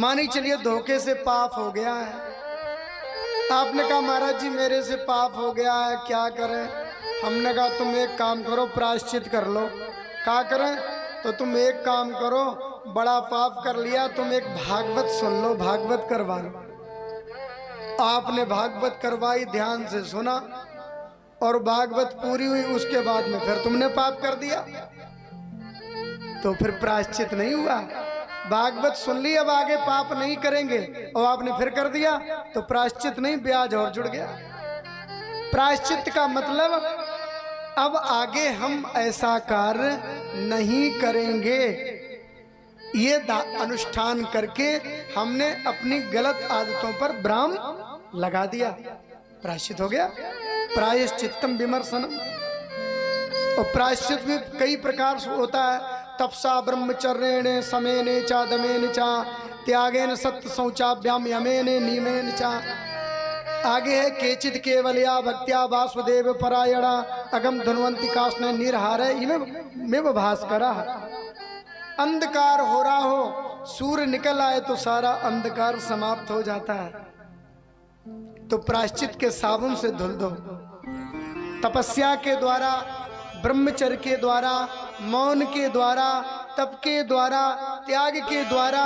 मानी चलिए धोखे से पाप हो गया है। आपने कहा महाराज जी मेरे से पाप हो गया है, क्या करें? हमने कहा तुम एक काम करो, प्रायश्चित कर लो। क्या करें? तो तुम एक काम करो, बड़ा पाप कर लिया, तुम एक भागवत सुन लो, भागवत करवा लो। आपने भागवत करवाई, ध्यान से सुना और भागवत पूरी हुई, उसके बाद में फिर तुमने पाप कर दिया, तो फिर प्रायश्चित नहीं हुआ। भागवत सुन ली, अब आगे पाप नहीं करेंगे, और आपने फिर कर दिया तो प्रायश्चित नहीं, ब्याज और जुड़ गया। प्रायश्चित का मतलब अब आगे हम ऐसा कार्य नहीं करेंगे। ये अनुष्ठान करके हमने अपनी गलत आदतों पर विराम लगा दिया, प्रायश्चित हो गया। प्रायश्चित्तम विमर्शनम। और प्रायश्चित भी कई प्रकार से होता है। तपसा ब्रह्मचर्येण समेन चा दमेन चा त्यागेन सत्य शौचाभ्याम यमेन नियमेन चा। आगे है केचित केवलया भक्त्या वासुदेव परायणा अगम धन्वंती काष्ण निर्हार इमेव भास्करा। अंधकार हो रहा हो, सूर्य निकल आए तो सारा अंधकार समाप्त हो जाता है। तो प्रायश्चित के साबुन से धुल दो। तपस्या के द्वारा, ब्रह्मचर्य के द्वारा, मौन के द्वारा, तप के द्वारा, त्याग के द्वारा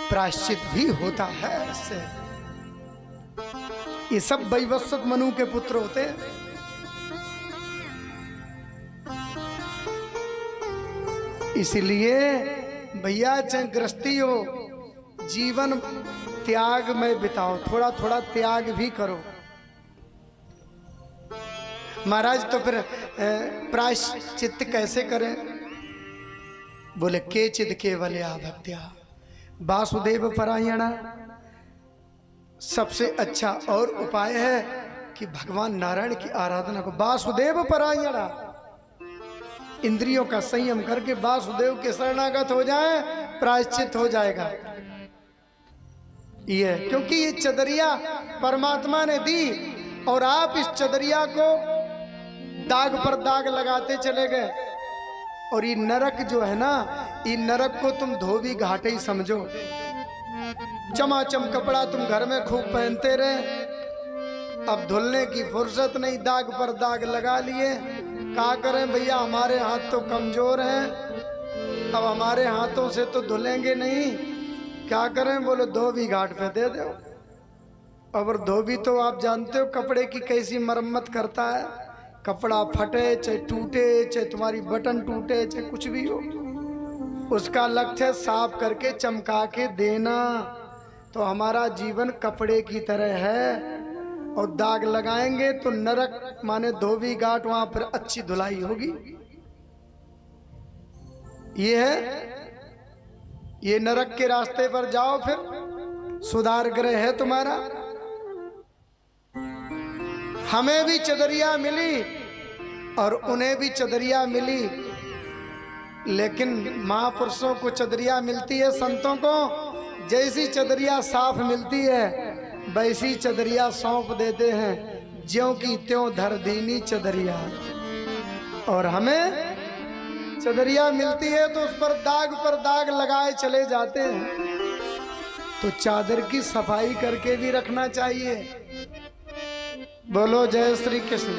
प्रायश्चित भी होता है। इससे ये सब वैवस्वत मनु के पुत्र होते हैं। इसलिए भैया चाहे गृहस्थी हो, जीवन त्याग में बिताओ, थोड़ा थोड़ा त्याग भी करो। महाराज तो फिर प्रायश्चित कैसे करें? बोले केचिद केवलया भक्त्या वासुदेव परायणा। सबसे अच्छा और उपाय है कि भगवान नारायण की आराधना को, वासुदेव परायणा। इंद्रियों का संयम करके वासुदेव के शरणागत हो जाए, प्रायश्चित हो जाएगा। ये क्योंकि ये चदरिया परमात्मा ने दी और आप इस चदरिया को दाग पर दाग लगाते चले गए। और ये नरक जो है ना, ये नरक को तुम धोबी घाटे ही समझो। चमाचम कपड़ा तुम घर में खूब पहनते रहे, अब धुलने की फुर्सत नहीं, दाग पर दाग लगा लिए। क्या करें भैया, हमारे हाथ तो कमजोर हैं, अब हमारे हाथों से तो धुलेंगे नहीं, क्या करें? बोले धोबी घाट पे दे दो। और धोबी तो आप जानते हो कपड़े की कैसी मरम्मत करता है। कपड़ा फटे चाहे टूटे, चाहे तुम्हारी बटन टूटे, चाहे कुछ भी हो, उसका लक्ष्य साफ करके चमका के देना। तो हमारा जीवन कपड़े की तरह है, और दाग लगाएंगे तो नरक माने धोबी घाट, वहां पर अच्छी धुलाई होगी। ये है, ये नरक के रास्ते पर जाओ, फिर सुधार ग्रह है तुम्हारा। हमें भी चदरिया मिली और उन्हें भी चदरिया मिली, लेकिन महापुरुषों को चदरिया मिलती है, संतों को जैसी चदरिया साफ मिलती है वैसी चदरिया सौंप देते हैं, ज्यों की त्यों धर दीनी चदरिया। और हमें चदरिया मिलती है तो उस पर दाग लगाए चले जाते हैं। तो चादर की सफाई करके भी रखना चाहिए। बोलो जय श्री कृष्ण।